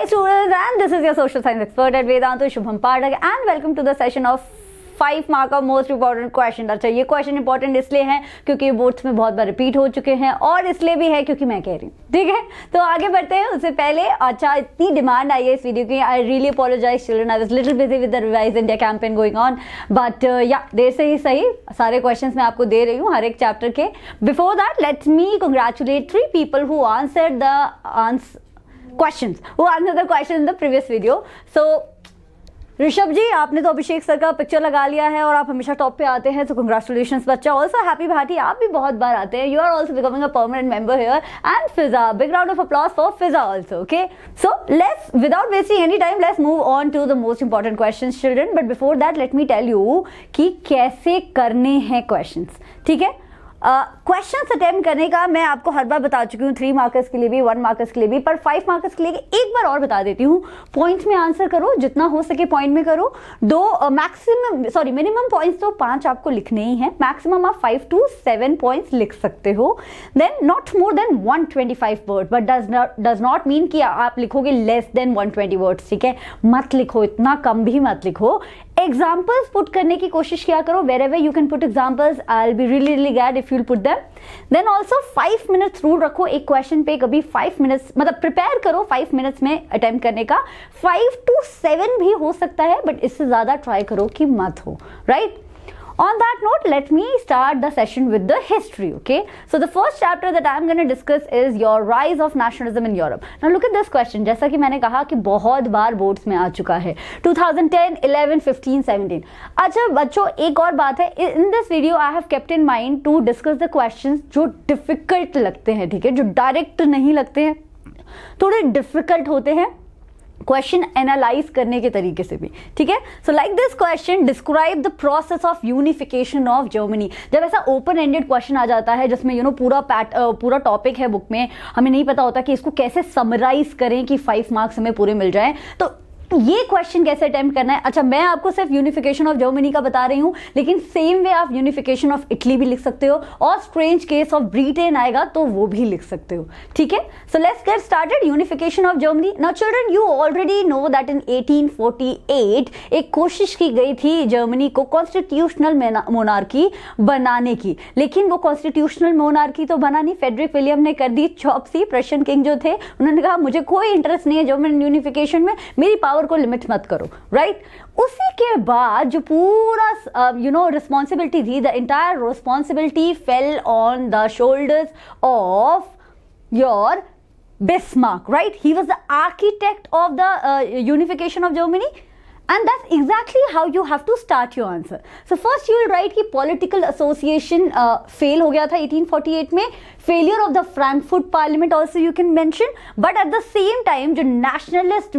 Hi students, and this is your social science expert at Vedantu, Shubham Mam, and welcome to the session of 5 mark of most important question। अच्छा, ये question important इसलिए हैं क्योंकि boards में बहुत बार repeat हो चुके हैं और इसलिए भी है क्योंकि मैं कह रही हूँ। ठीक है, तो आगे बढ़ते हैं। उससे पहले अच्छा, इतनी डिमांड आई है इस वीडियो की, I really apologise children, I was little busy with the revise India campaign going on, but या देर से ही सही सारे क्वेश्चंस मैं आपको दे रही हूँ हर एक चैप्टर के। Before that let me congratulate 3 people who answered the questions in the previous video. So Rishabh ji, आपने तो अभिषेक सर का पिक्चर लगा लिया है और आप हमेशा टॉप पे आते हैं, तो कंग्रेचुलेशंस बच्चा। ऑल्सो हैप्पी भाटी, आप भी बहुत बार आते हैं, you are also becoming a permanent member here. And Fiza, big round of applause for Fiza also. Okay, so let's without wasting any time let's move on to the most important questions children. But before that let me tell you कि कैसे करने हैं questions. ठीक है, questions attempt करने का मैं आपको हर बार बता चुकी हूँ, 3 मार्कर्स के लिए भी, 1 मार्कर्स के लिए भी, पर 5 मार्कर्स के लिए एक बार और बता देती हूँ। पॉइंट्स में आंसर करो, जितना हो सके पॉइंट में करो। मिनिमम पॉइंट्स तो 5 आपको लिखने ही हैं, मैक्सिमम आप 5 to 7 पॉइंट्स लिख सकते हो। Then not more than 125 word, but does not mean कि आप लिखोगे लेस देन 120 वर्ड्स। ठीक है, मत लिखो, इतना कम भी मत लिखो। एग्जाम्पल्स पुट करने की कोशिश किया करो, wherever you can put examples, I'll be really glad if you'll put them. Then also 5 minutes rule रखो एक क्वेश्चन पे, कभी 5 minutes मतलब प्रिपेयर करो 5 minutes में अटेम्प्ट करने का। 5 to 7 भी हो सकता है, बट इससे ज्यादा ट्राई करो कि मत हो, right? On that note, let me start the session with the history, okay? So the first chapter that I'm going to discuss is your rise of nationalism in Europe. Now look at this question. जैसा कि मैंने कहा कि बहुत बार boards में आ चुका है, 2010, 11, 15, 17. अच्छा बच्चों, एक और बात है, in this video I have kept in mind to discuss the questions जो difficult लगते हैं, ठीक है, जो डायरेक्ट नहीं लगते हैं, थोड़े डिफिकल्ट होते हैं क्वेश्चन एनालाइज करने के तरीके से भी। ठीक है, so like this question, describe the process of unification of Germany. जब ऐसा ओपन एंडेड क्वेश्चन आ जाता है जिसमें पूरा टॉपिक है बुक में, हमें नहीं पता होता कि इसको कैसे समराइज करें कि 5 मार्क्स हमें पूरे मिल जाएं, तो ये क्वेश्चन कैसे अटेम्प्ट करना है। अच्छा, मैं आपको सिर्फ यूनिफिकेशन ऑफ जर्मनी का बता रही हूं, लेकिन सेम वे आप यूनिफिकेशन ऑफ इटली भी लिख सकते हो, और स्ट्रेंज केस ऑफ ब्रिटेन आएगा तो वो भी लिख सकते हो। ठीक है, सो let's get started. Unification of Germany. Now children, you already know that in 1848 एक कोशिश की गई थी जर्मनी को कॉन्स्टिट्यूशनल मोनार्की बनाने की, लेकिन वो कॉन्स्टिट्यूशनल मोनार्की तो बना नहीं। फेडरिक विलियम ने कर दी चॉपसी, प्रशियन किंग जो थे, उन्होंने कहा मुझे कोई इंटरेस्ट नहीं है जर्मन यूनिफिकेशन में, मेरी पावर को लिमिट मत करो, राइट? उसी के बाद जो पूरा रिस्पॉन्सिबिलिटी थी, the entire responsibility fell on the shoulders of your Bismarck, right? He was the architect of the unification of Germany, and that's exactly how you have to start your answer. So first you will write कि political association fail हो गया था 1848 में, failure of the Frankfurt Parliament also you can mention, but at the same time जो nationalist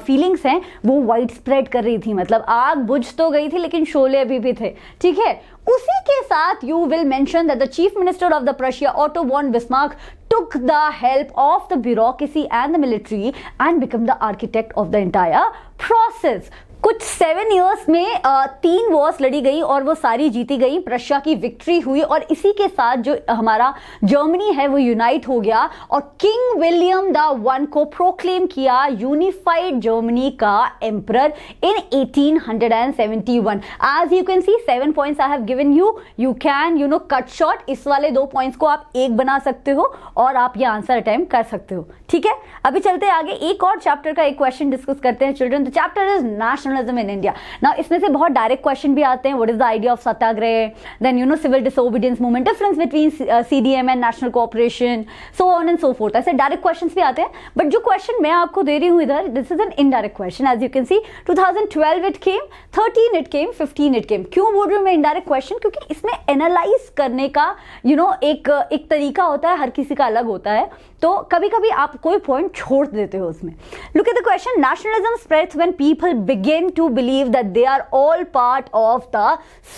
feelings हैं वो widespread कर रही थी, मतलब आग बुझ तो गई थी लेकिन शोले अभी भी थे। ठीक है, उसी के साथ you will mention that the chief minister of the Prussia, Otto von Bismarck, took the help of the bureaucracy and the military and became the architect of the entire process. कुछ 7 years में 3 Wars लड़ी गई और वो सारी जीती गई, प्रशिया की विक्ट्री हुई, और इसी के साथ जो हमारा जर्मनी है वो यूनाइट हो गया, और किंग विलियम द 1 को प्रोक्लेम किया यूनिफाइड जर्मनी का emperor in 1871। As you can see 7 points I have given you, you can cut short, इस वाले 2 पॉइंट्स को आप 1 बना सकते हो और आप ये आंसर अटेम्प्ट कर सकते हो। ठीक है, अभी चलते आगे, एक और चैप्टर का एक क्वेश्चन डिस्कस करते हैं children. The chapter is nationalism in India. Now इसमें से बहुत डायरेक्ट क्वेश्चन भी आते हैं, what is the idea of Satyagraha, then civil disobedience movement, difference between CDM and national cooperation, so on and so forth. ऐसे direct questions भी आते हैं, बट जो क्वेश्चन मैं आपको दे रही हूँ इधर, this is an indirect question, as you can see 2012 it came, 13 it came, 15 it came. क्यों बोल रही हूँ मैं indirect question? क्योंकि इसमें एनालाइज करने का एक तरीका होता है, हर किसी का अलग होता है, तो कभी कभी आप कोई पॉइंट छोड़ देते हो उसमें। Look at the question, nationalism spreads when people begin to believe that they are all part of the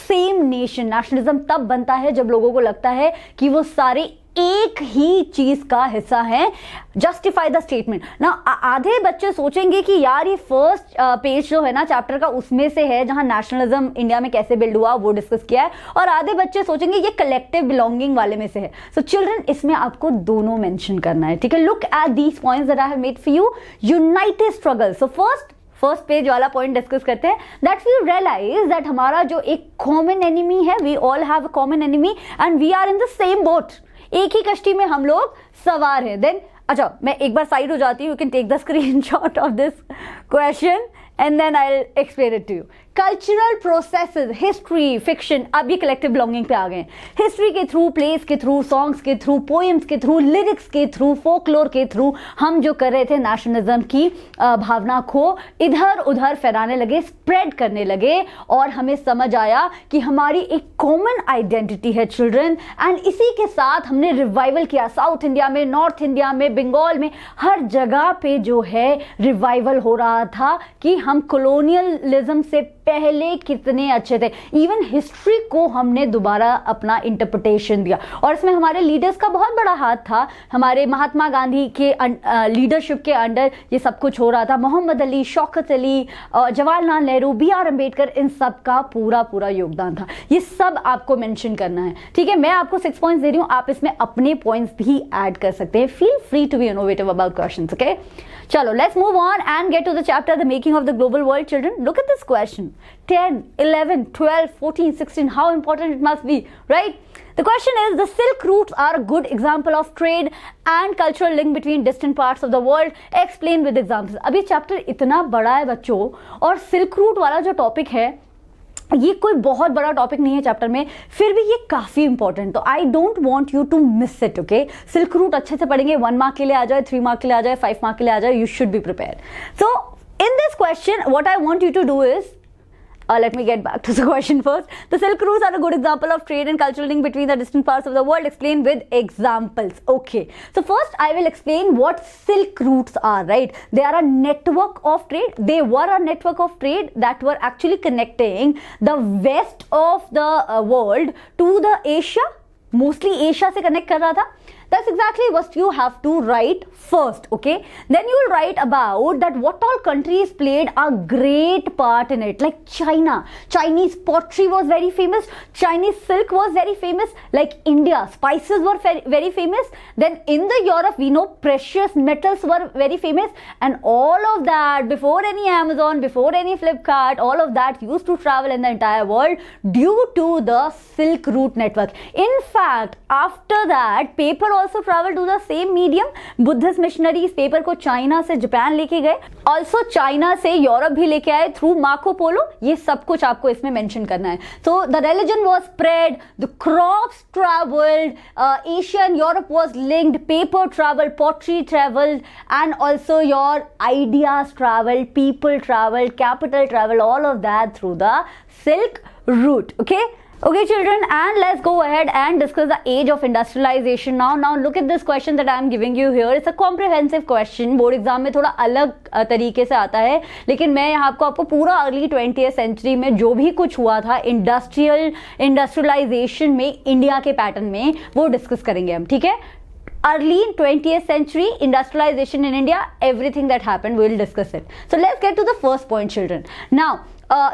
same nation. Nationalism तब बनता है जब लोगों को लगता है कि वो सारे एक ही चीज का हिस्सा है। जस्टिफाई द स्टेटमेंट ना। आधे बच्चे सोचेंगे कि यार ये फर्स्ट पेज जो है ना चैप्टर का उसमें से है जहां नेशनलिज्म इंडिया में कैसे बिल्ड हुआ वो डिस्कस किया है, और आधे बच्चे सोचेंगे ये कलेक्टिव बिलोंगिंग वाले में से है। सो चिल्ड्रन, इसमें आपको दोनों मेंशन करना है, ठीक है। Look at these points that I have made for you. United struggle. So first page वाला पॉइंट डिस्कस करते हैं। दैट वी रियलाइज दैट हमारा जो एक कॉमन एनिमी है, we all have a common enemy and we are in the same boat. एक ही कश्ती में हम लोग सवार हैं। देन अच्छा, मैं एक बार साइड हो जाती हूँ, you can take the screenshot of this question and then I'll explain it to you. Cultural processes, history, fiction, अब ये कलेक्टिव बिलोंगिंग पे आ गए। हिस्ट्री के थ्रू, प्लेस के थ्रू, सॉन्ग्स के थ्रू, पोएम्स के थ्रू, लिरिक्स के थ्रू, फोकलोर के थ्रू हम जो कर रहे थे नेशनलिज्म की भावना को इधर उधर फैलाने लगे, स्प्रेड करने लगे, और हमें समझ आया कि हमारी एक कॉमन आइडेंटिटी है चिल्ड्रन, एंड इसी के साथ हमने रिवाइवल किया। साउथ इंडिया में, नॉर्थ इंडिया में, बंगाल में, हर जगह पे जो है रिवाइवल हो रहा था कि हम कॉलोनियलिज्म से पहले कितने अच्छे थे। इवन हिस्ट्री को हमने दोबारा अपना इंटरप्रिटेशन दिया, और इसमें हमारे लीडर्स का बहुत बड़ा हाथ था। हमारे महात्मा गांधी के लीडरशिप के अंडर ये सब कुछ हो रहा था। मोहम्मद अली, शौकत अली, जवाहरलाल नेहरू, BR अम्बेडकर, इन सब का पूरा योगदान था। ये सब आपको मेंशन करना है, ठीक है। मैं आपको 6 पॉइंट्स दे रही हूं, आप इसमें अपने पॉइंट्स भी ऐड कर सकते हैं। Feel free to be innovative about questions, okay. चलो, let's move on and get to the chapter the making of the global world. Children, look at this question. 10, 11, 12, 14, 16, how important it must be, right? The question is, the Silk routes are a good example of trade and cultural link between distant parts of the world. Explain with examples. अब ये chapter इतना बड़ा है बच्चों, और silk route वाला जो topic है ये कोई बहुत बड़ा टॉपिक नहीं है चैप्टर में, फिर भी ये काफी इंपॉर्टेंट, तो I don't want you to miss it, okay. Silk route अच्छे से पढ़ेंगे, 1 मार्क के लिए आ जाए, 3 मार्क के लिए आ जाए, 5 मार्क के लिए आ जाए, you should be prepare. So in this question what I want you to do is, let me get back to the question first. The Silk routes are a good example of trade and cultural link between the distant parts of the world. Explain with examples. Okay. So first I will explain what Silk routes are, right? They are a network of trade. They were a network of trade that were actually connecting the west of the world to the Asia. Mostly Asia से connect कर रहा था. That's exactly what you have to write first, okay? Then you will write about that what all countries played a great part in it, like China. Chinese pottery was very famous. Chinese silk was very famous. Like India, spices were very famous. Then in the Europe, we know precious metals were very famous. And all of that, before any Amazon, before any Flipkart, all of that used to travel in the entire world due to the Silk Route network. In fact, after that, paper also traveled to the same medium. Buddhist missionaries paper को China से Japan लेके गए, also China से Europe भी लेके आए through Marco Polo. ये सब कुछ आपको इसमें मेंशन करना है। So the religion was spread, the crops traveled, Asia and Europe was linked, paper traveled, pottery traveled, and also your ideas traveled, people traveled, capital traveled, all of that through the Silk Route, okay? Okay children, and let's go ahead and discuss the age of industrialization now. Now look at this question that I am giving you here. It's a comprehensive question. Board exam में थोड़ा अलग तरीके से आता है, लेकिन मैं यहाँ आपको पूरा अर्ली 20th सेंचुरी में जो भी कुछ हुआ था इंडस्ट्रियलाइजेशन में इंडिया के पैटर्न में वो डिस्कस करेंगे हम, ठीक है। Early 20th century industrialization in India, everything that happened, we will discuss it. So let's get to the first point, children. Now,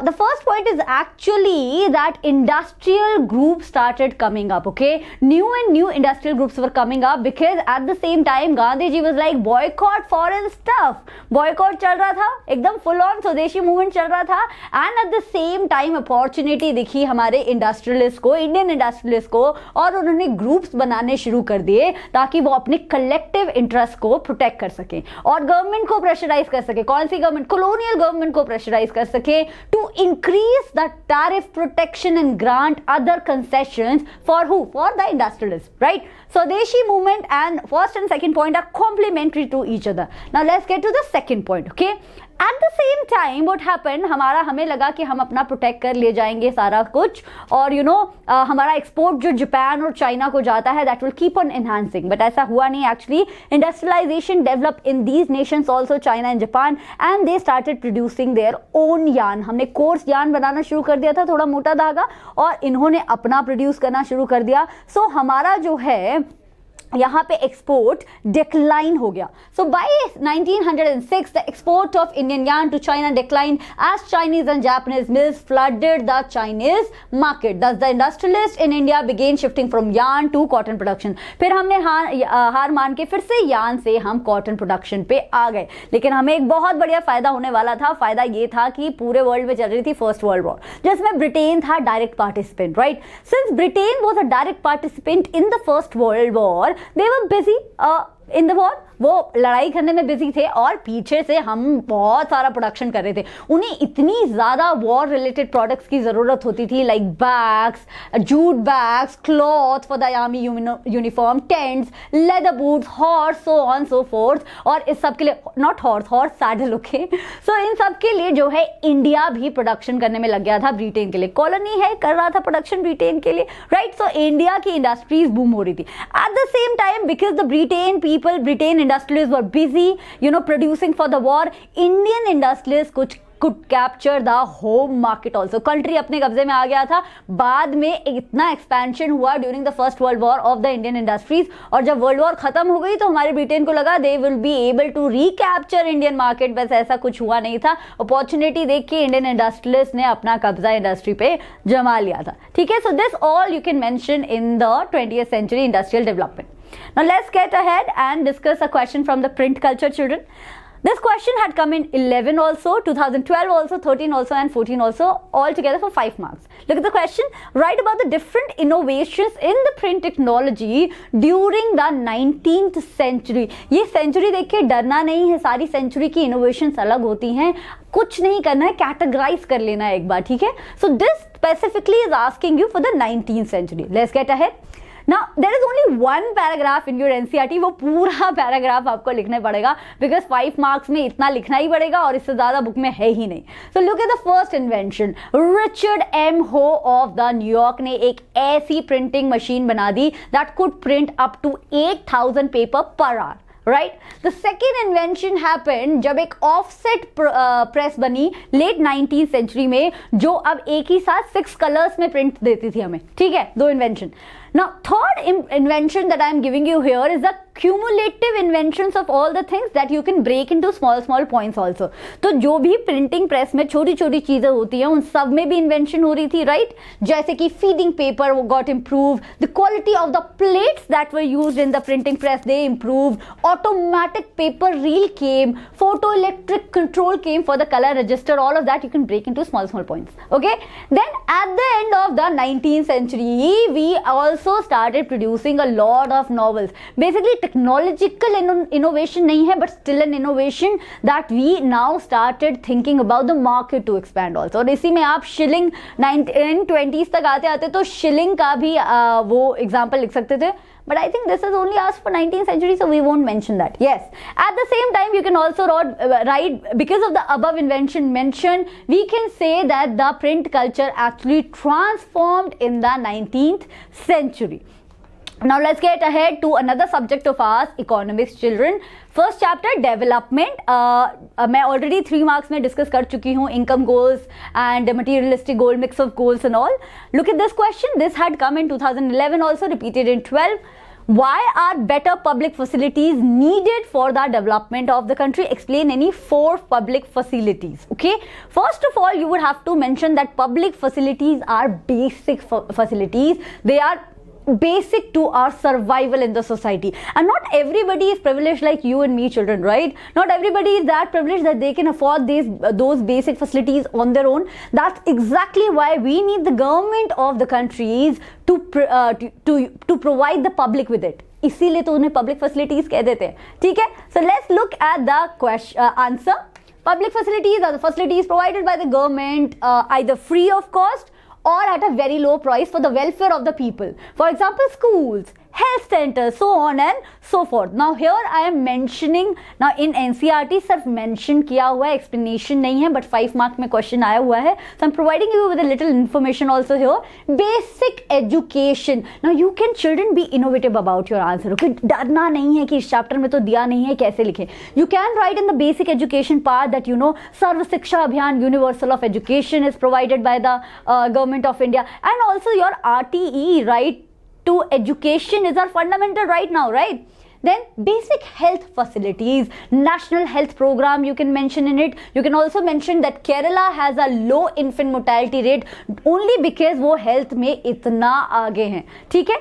the first point is actually that industrial groups started coming up, okay? New industrial groups were coming up because at the same time Gandhi ji was like boycott foreign stuff. Boycott चल रहा था, एकदम full on स्वदेशी movement चल रहा था, and at the same time opportunity दिखी हमारे इंडस्ट्रियलिस्ट को, इंडियन इंडस्ट्रियलिस्ट को, और उन्होंने ग्रुप्स बनाने शुरू कर दिए ताकि वो अपने कलेक्टिव इंटरेस्ट को प्रोटेक्ट कर सके और गवर्नमेंट को प्रेशराइज कर सके। कौन सी गवर्नमेंट? कॉलोनियल गवर्नमेंट को प्रेशराइज कर सके to increase the tariff protection and grant other concessions for who? For the industrialists, right? Swadeshi movement and first and second point are complementary to each other. Now let's get to the second point, okay? At the same time what happened, हमें लगा कि हम अपना protect कर ले जाएंगे सारा कुछ, और हमारा एक्सपोर्ट जो जापान और चाइना को जाता है that will keep on enhancing, but ऐसा हुआ नहीं actually. Industrialization developed in these nations also, China and Japan, and they started producing their own yarn. हमने कोर्स yarn बनाना शुरू कर दिया था, थोड़ा मोटा धागा, और इन्होंने अपना प्रोड्यूस करना शुरू कर दिया। सो हमारा जो है यहाँ पे एक्सपोर्ट डिक्लाइन हो गया. So by 1906 the export of Indian yarn to China decline as Chinese and Japanese mills flooded the Chinese market. Thus the industrialist in India began shifting from yarn to cotton production. फिर हमने हार मान के फिर से yarn से हम cotton production पे आ गए. लेकिन हमें एक बहुत बढ़िया फायदा होने वाला था. फायदा ये था कि पूरे वर्ल्ड में चल रही थी फर्स्ट वर्ल्ड वॉर, जिसमें ब्रिटेन था direct participant, right. Since Britain was a direct participant in the first world war, they were busy in the war. वो लड़ाई करने में बिजी थे और पीछे से हम बहुत सारा प्रोडक्शन कर रहे थे. उन्हें इतनी ज्यादा वॉर रिलेटेड प्रोडक्ट्स की जरूरत होती थी, like bags, jute bags, cloth for the army uniform, tents, leather boots, horse, so on so fourth. और इस सब के लिए नॉट हॉर्स सैडल, ओके. सो इन सब के लिए जो है इंडिया भी प्रोडक्शन करने में लग गया था. ब्रिटेन के लिए कॉलोनी है, कर रहा था प्रोडक्शन ब्रिटेन के लिए, राइट. सो इंडिया की इंडस्ट्रीज बूम हो रही थी. Eight the same time because the Britain industrialists were busy, producing for the war, Indian industrialists could capture the home market also. Country अपने कब्जे में आ गया था. बाद में इतना एक्सपेंशन हुआ during the first world war of the Indian industries, और जब वर्ल्ड वॉर खत्म हो गई तो हमारे ब्रिटेन को लगा they will be able to recapture Indian market. बस ऐसा कुछ हुआ नहीं था. अपॉर्चुनिटी देख के इंडियन इंडस्ट्रियलिस्ट ने अपना कब्जा इंडस्ट्री पे जमा लिया था. ठीक है. So this all you can mention in the 20th century industrial development. Now let's get ahead and discuss a question from the print culture, children. This question had come in 11 also, 2012 also, 13 also and 14 also, all together for 5 marks. Look at the question. Write about the different innovations in the print technology during the 19th century. ये century देख के डरना नहीं है. सारी century की innovations अलग होती हैं. कुछ नहीं करना है, कैटेगराइज कर लेना है एक बार, ठीक है. So this specifically is asking you for the 19th century. Let's get ahead. Now there is only one paragraph in your NCERT. वो पूरा पैराग्राफ आपको लिखना पड़ेगा बिकॉज 5 मार्क्स में इतना लिखना ही पड़ेगा और इससे ज्यादा बुक में है ही नहीं. So look at the first invention. Richard M Hoe of the New York ने एक ऐसी प्रिंटिंग मशीन बना दी that could print up to 8,000 paper per hour. Right. The second invention happened जब एक ऑफसेट प्रेस बनी लेट 19th सेंचुरी में, जो अब एक ही साथ 6 कलर्स में प्रिंट देती थी हमें. ठीक है, 2 invention. Now, third invention that I am giving you here is the cumulative inventions of all the things that you can break into small points also. तो जो भी प्रिंटिंग प्रेस में छोटी छोटी चीजें होती हैं उन सब में भी इन्वेंशन हो रही थी, राइट. जैसे कि feeding paper got improve, the quality of the plates that were used in the printing press they improve, automatic paper reel came, photo electric control came for the colour register. All of that you can break into small points. Okay. Then at the end of the 19th century we also started producing a lot of novels. Basically technological innovation नहीं है, but still an innovation that we now started thinking about the market to expand also. और इसी में आप shilling 1920s तक आते आते तो शिलिंग का भी वो एग्जाम्पल लिख सकते थे. But I think this is only asked for 19th century, so we won't mention that. Yes. At the same time, you can also write, because of the above invention mentioned, we can say that the print culture actually transformed in the 19th century. Now let's get ahead to another subject of ours, economics, children. First chapter, development. मैं already 3 marks में discuss कर चुकी हूँ, income goals and materialistic goal, mix of goals and all. Look at this question. This had come in 2011 also, repeated in 12. Why are better public facilities needed for the development of the country? Explain any 4 public facilities. Okay. First of all, you would have to mention that public facilities are basic facilities. They are basic to our survival in the society, and not everybody is privileged like you and me, children, right? Not everybody is that privileged that they can afford those basic facilities on their own. That's exactly why we need the government of the countries to provide the public with it. इसीलिए तो उन्हें public facilities कह देते हैं. ठीक है. So let's look at the answer. Public facilities are the facilities provided by the government, either free of cost or at a very low price for the welfare of the people. For example, schools, health centers, so on and so forth. Now here I am mentioning, now in NCERT सिर्फ mention किया हुआ है, explanation नहीं है, but 5 mark में question आया हुआ है. So I'm providing you with a little information also here. Basic education. Now you can, children, be innovative about your answer. Okay, डरना नहीं है कि इस chapter में तो दिया नहीं है, कैसे लिखें. You can write in the basic education part that सर्व शिक्षा अभियान, universal of education is provided by the government of India, and also your RTE, right? to education is our fundamental right now, right? Then basic health facilities, national health program you can mention in it. You can also mention that Kerala has a low infant mortality rate only because वो health में इतना आगे हैं, ठीक है.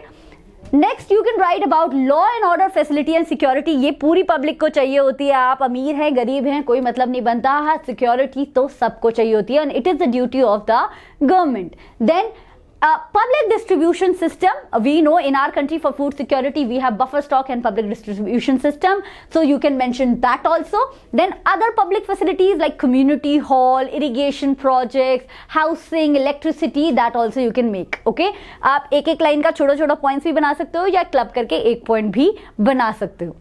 Next you can write about law and order facility and security. ये पूरी public को चाहिए होती है, आप अमीर हैं गरीब हैं कोई मतलब नहीं बनता है, सिक्योरिटी तो सबको चाहिए होती है and it is the duty of the government. Then public distribution system, we know in our country for food security we have buffer stock and public distribution system, so you can mention that also. Then other public facilities like community hall, irrigation projects, housing, electricity, that also you can make. Okay, आप एक एक line का छोटा छोटा points भी बना सकते हो या क्लब करके एक पॉइंट भी बना सकते हो.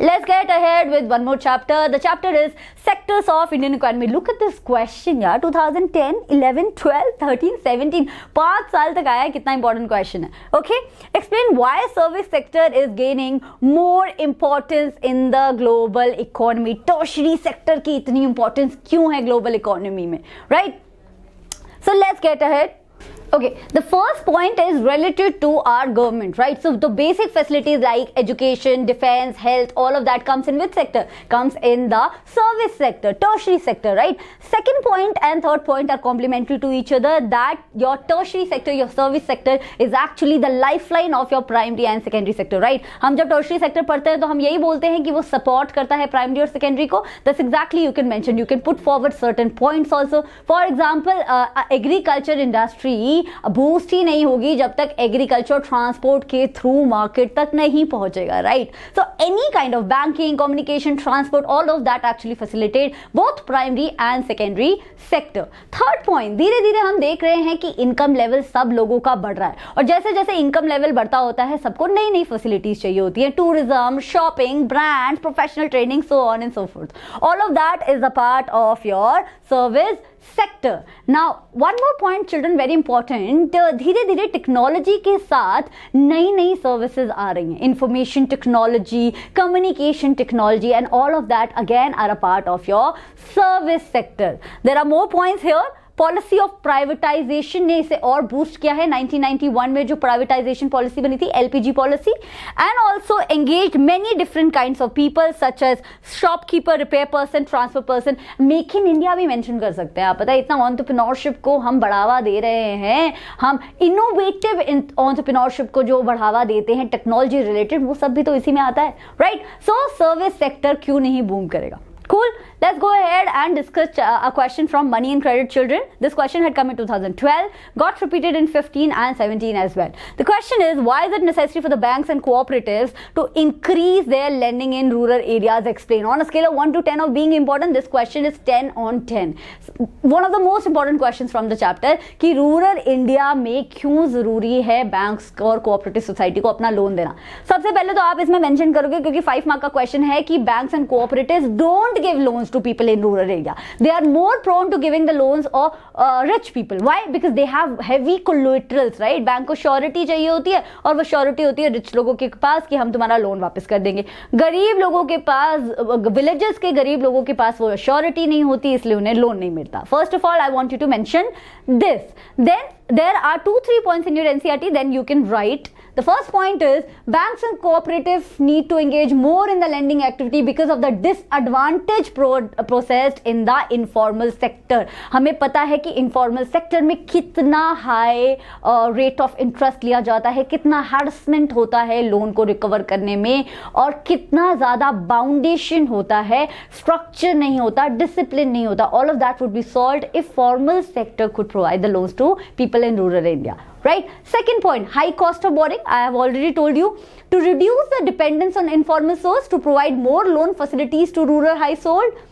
Let's get ahead with one more chapter. The chapter is sectors of Indian economy. Look at this question यार, 2010, 11, 12, 13, 17, 5 साल तक आया है, कितना important question है. Okay, explain why service sector is gaining more importance in the global economy. Tertiary sector की इतनी importance क्यों है global economy में, right? So let's get ahead. Okay, the first point is related to our government, right? So the basic facilities like education, defense, health, all of that comes in which sector? Comes in the service sector, tertiary sector, right? Second point and third point are complementary to each other, that your tertiary sector, your service sector is actually the lifeline of your primary and secondary sector, right? हम जब tertiary sector पढ़ते हैं तो हम यही बोलते हैं कि वो support करता है primary और secondary को. That's exactly you can mention. You can put forward certain points also. For example, agriculture industry boost ही नहीं होगी जब तक एग्रीकल्चर ट्रांसपोर्ट के थ्रू मार्केट तक नहीं पहुंचेगा, right? So any kind of banking, communication, transport, all of that actually facilitate both primary and secondary sector. Third point, धीरे धीरे हम देख रहे हैं कि इनकम लेवल सब लोगों का बढ़ रहा है और जैसे जैसे इनकम लेवल बढ़ता होता है सबको नई नई फैसिलिटीज चाहिए होती है. Tourism, shopping, brand, professional training, so on and so fourth. All of that is a part of your service sector. Now one more point children, very important, धीरे धीरे टेक्नोलॉजी के साथ नई नई सर्विसेज आ रही हैं. Information technology, communication technology and all of that again are a part of your service sector. There are more points here. Policy of privatisation ने इसे और बूस्ट किया है. 1991 में जो प्राइवेटाइजेशन पॉलिसी बनी थी, LPG policy, and also engage many different kinds of people such as shopkeeper, repair person, transfer person. Make in India भी मेंशन कर सकते हैं. आप पता है इतना एंटरप्रेन्योरशिप को हम बढ़ावा दे रहे हैं, हम इनोवेटिव एंटरप्रेन्योरशिप को जो बढ़ावा देते हैं टेक्नोलॉजी रिलेटेड, वो सब भी तो इसी में आता है, राइट? सो सर्विस सेक्टर क्यों नहीं बूम करेगा? Cool. Let's go ahead and discuss a question from Money and Credit Children. This question had come in 2012, got repeated in 15 and 17 as well. The question is, why is it necessary for the banks and cooperatives to increase their lending in rural areas? Explain. On a scale of 1 to 10 of being important, this question is 10 on 10. One of the most important questions from the chapter कि rural India में क्यों जरूरी है banks और cooperative society को अपना loan देना. सबसे पहले तो आप इसमें मेंशन करोगे क्योंकि 5 मार्क का क्वेश्चन है कि banks and cooperatives don't give loans to people in rural area. They are more prone to giving the loans of rich people. Why? Because they have heavy collaterals, right? Bank को surety चाहिए होती है और वो surety होती है rich लोगों के पास कि हम तुम्हारा लोन वापस कर देंगे. गरीब लोगों के पास, विलेजेस के गरीब लोगों के पास वो श्योरिटी नहीं होती, इसलिए उन्हें लोन नहीं मिलता. First of all I want you to mention this. Then there are 2-3 points in your NCERT, then you can write. The first point is banks and cooperatives need to engage more in the lending activity because of the disadvantage processed in the informal sector. हमें पता है कि informal sector में कितना high rate of interest लिया जाता है, कितना harassment होता है लोन को रिकवर करने में और कितना ज़्यादा बाउंडेशन होता है, स्ट्रक्चर नहीं होता, डिसिप्लिन नहीं होता. All of that would be solved if formal sector could provide the loans to people in rural India, right? Second point, high cost of borrowing. I have already told you, to reduce the dependence on informal source, to provide more loan facilities to rural household,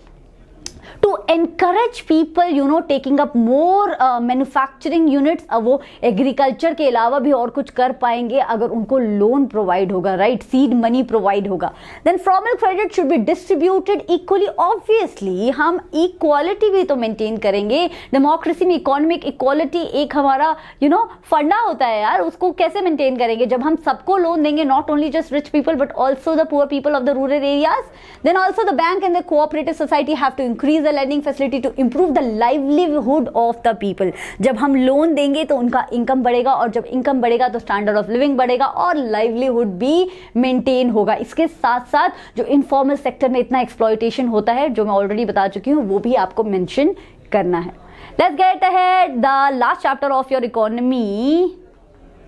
to encourage people, you know, taking up more manufacturing units. अब वो agriculture के अलावा भी और कुछ कर पाएंगे अगर उनको लोन प्रोवाइड होगा, राइट? सीड मनी प्रोवाइड होगा. Then formal credit should be distributed equally. Obviously हम इक्वालिटी भी तो मेंटेन करेंगे. डेमोक्रेसी में इकोनॉमिक इक्वालिटी एक हमारा फंडा होता है यार, उसको कैसे मेंटेन करेंगे जब हम सबको लोन देंगे, not only just rich people but also the poor people of the rural areas. Then also the bank and the cooperative society have to increase the the lending facility to improve the livelihood of the people. जब हम loan देंगे तो उनका income बढ़ेगा, और जब income बढ़ेगा तो स्टैंडर्ड ऑफ लिविंग बढ़ेगा और लाइवलीहुड भी मेंटेन होगा. इसके साथ साथ जो इनफॉर्मल सेक्टर में इतना एक्सप्लॉयटेशन होता है, जो मैं ऑलरेडी बता चुकी हूँ, वो भी आपको मेंशन करना है. Let's get ahead. The last chapter of your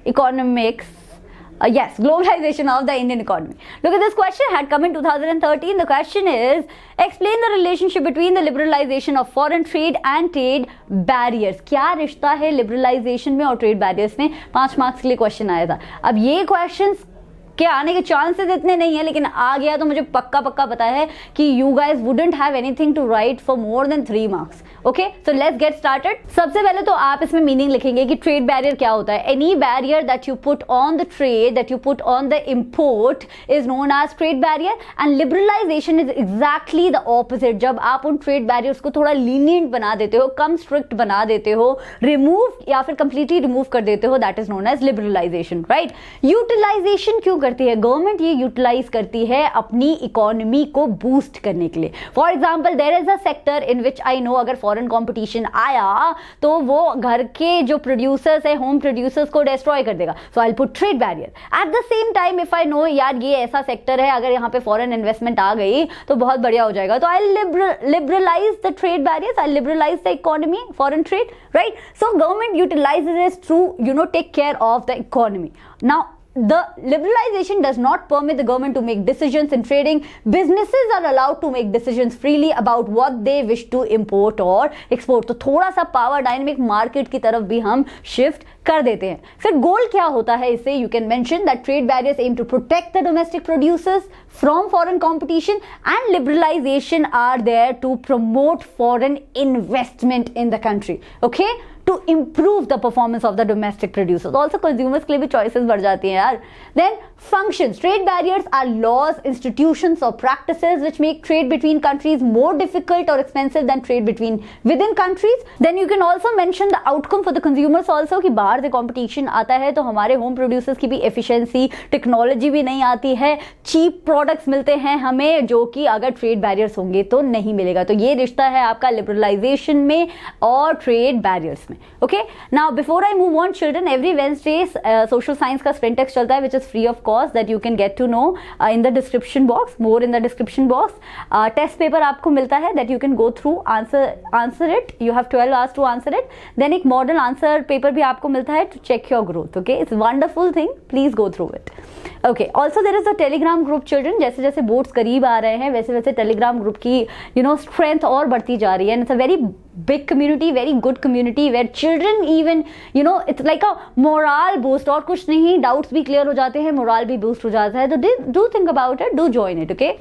economics. Yes, globalization of the Indian economy. Look at this question, had come in 2013. The question is, explain the relationship between the liberalization of foreign trade and trade barriers. क्या रिश्ता है liberalization में और trade barriers में? 5 marks के लिए question आया था. अब ये क्वेश्चंस के आने के चांसेस इतने नहीं है, लेकिन आ गया तो मुझे पक्का पता है कि you guys wouldn't have anything to write for more than 3 marks. Okay, so let's get started. सबसे पहले तो आप इसमें मीनिंग लिखेंगे कि ट्रेड बैरियर क्या होता है. Any barrier that you put on the trade, that you put on the import is known as trade barrier. And liberalisation is exactly the opposite. जब आप उन ट्रेड बैरियर्स को थोड़ा लीनियंट बना देते हो, कम स्ट्रिक्ट बना देते हो, रिमूव या फिर कंप्लीटली रिमूव कर देते हो, that is known as liberalisation. Right. Utilisation क्यों करती है गवर्नमेंट? ये यूटिलाइज करती है अपनी इकोनॉमी को बूस्ट करने के लिए. For example, there is a sector in which I know अगर फॉरेन कॉम्पिटिशन आया तो वो घर के जो प्रोड्यूसर्स है, होम प्रोड्यूसर्स को डिस्ट्रॉय कर देगा. So I will put trade barrier. At the same time if I know यार ये ऐसा सेक्टर है, अगर यहाँ पे फॉरेन इन्वेस्टमेंट आ गई तो बहुत बढ़िया हो जाएगा, तो I liberalise the trade barriers, I liberalise the economy, foreign trade. Right. So government utilises to take care of the economy. Now the liberalization does not permit the government to make decisions in trading. Businesses are allowed to make decisions freely about what they wish to import or export. तो थोड़ा सा power dynamic market की तरफ भी हम shift कर देते हैं. फिर गोल क्या होता है इससे? You can mention that trade barriers aim to protect the domestic producers from foreign competition, and liberalisation are there to promote foreign investment in the country. Okay, to improve the performance of the domestic producers. Also consumers के लिए भी choices बढ़ जाती हैं यार. Then functions. Trade barriers are laws, institutions or practices which make trade between countries more difficult or expensive than trade between within countries. Then you can also mention the outcome for the consumers also, कि बाहर से competition आता है तो हमारे home producers की भी efficiency, technology भी नहीं आती है, cheap products मिलते हैं हमें, जो कि अगर trade barriers होंगे तो नहीं मिलेगा. तो ये रिश्ता है आपका liberalization में और trade barriers में. Okay, now before I move on children, every Wednesday social science का spring text चलता है which is free of cost, that you can get to know in the description box, more in the description box. Test paper आपको मिलता है that you can go through, answer it. You have 12 hours to answer it. Then एक model answer paper भी आपको मिलता है to check your growth. Okay, it's a wonderful thing. Please go through it. Okay, also there is a telegram group children. जैसे जैसे boards करीब आ रहे हैं वैसे वैसे telegram group की strength और बढ़ती जा रही है. And it's a very big community, very good community where children even it's like a morale boost. और कुछ नहीं, doubts भी clear हो जाते हैं, morale भी boost हो जाता है. तो do think about it, do join it. Okay,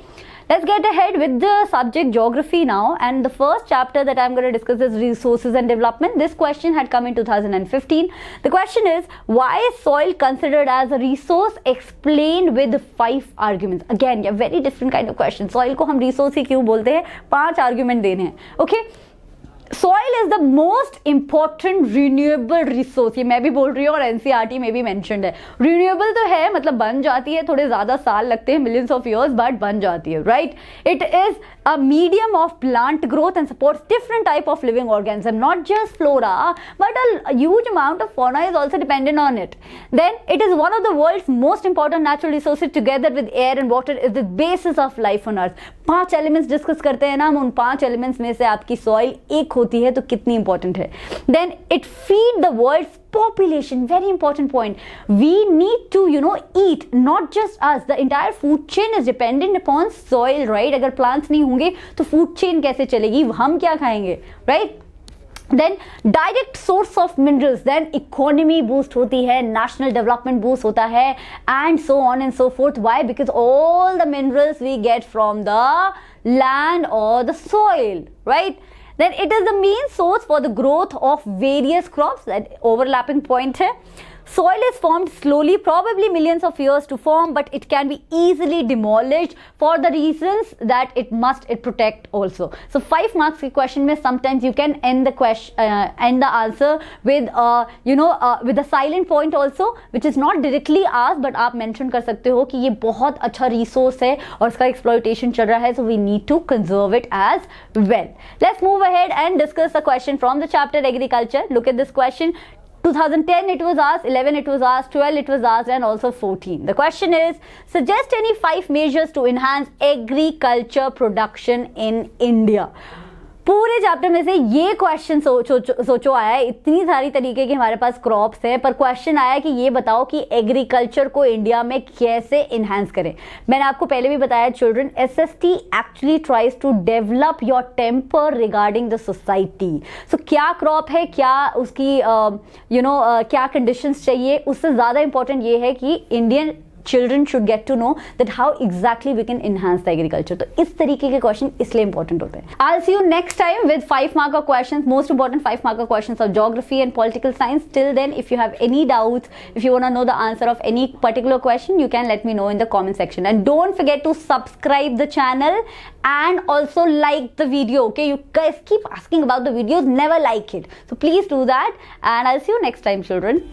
let's get ahead with the subject geography now, and the first chapter that I'm going to discuss is resources and development. This question had come in 2015. The question is, why is soil considered as a resource? Explained with 5 arguments. Again, a very different kind of question. Soil को हम resource ही क्यों बोलते हैं? 5 argument देने हैं. Okay, soil is the most important renewable resource. ये मैं भी बोल रही हूँ और NCERT में भी mentioned है. Renewable तो है, मतलब बन जाती है, थोड़े ज़्यादा साल लगते हैं, millions of years, but बन जाती है, right? It is a medium of plant growth and supports different type of living organism, not just flora, but a huge amount of fauna is also dependent on it. Then it is one of the world's most important natural resources. Together with air and water is the basis of life on earth. 5 elements discuss करते हैं ना हम, उन 5 elements में से आपकी soil एक होती है तो कितनी important है. Then it feed the world's population. Very important point. We need to eat, not just us. The entire food chain is dependent upon soil, right? अगर plants नहीं होंगे तो food chain कैसे चलेगी? हम क्या खाएंगे, right? Then direct source of minerals, then economy boost होती है, national development boost होता है, and so on and so forth. Why? Because all the minerals we get from the land or the soil, right? Then it is the main source for the growth of various crops. That overlapping point है. Soil is formed slowly, probably millions of years to form, but it can be easily demolished for the reasons that it protect also. So 5 marks के question में sometimes you can end the answer with with a silent point also, which is not directly asked, but आप mention कर सकते हो कि ये बहुत अच्छा resource है और इसका exploitation चल रहा है, so we need to conserve it as well. Let's move ahead and discuss the question from the chapter Agriculture. Look at this question. 2010 it was asked, 11 it was asked, 12 it was asked, and also 14. The question is, suggest any 5 measures to enhance agriculture production in India. पूरे chapter में से ये question सोचो आया है, इतनी सारी तरीके के हमारे पास क्रॉप्स हैं, पर क्वेश्चन आया कि ये बताओ कि एग्रीकल्चर को इंडिया में कैसे इन्हांस करें. मैंने आपको पहले भी बताया children, SST actually tries to develop your temper regarding the society. So क्या क्रॉप है, क्या उसकी क्या कंडीशंस चाहिए, उससे ज़्यादा इंपॉर्टेंट ये है कि Indian children should get to know that how exactly we can enhance the agriculture. तो इस तरीके के क्वेश्चन इसलिए इंपॉर्टेंट होते हैं. I'll see you next time with 5 marker questions, most important 5 marker questions of geography and political science. Till then, if you have any doubts, if you want to know the answer of any particular question, you can let me know in the comment section. And don't forget to subscribe the channel and also like the video. Okay, you guys keep asking about the videos, never like it. So please do that, and I'll see you next time, children.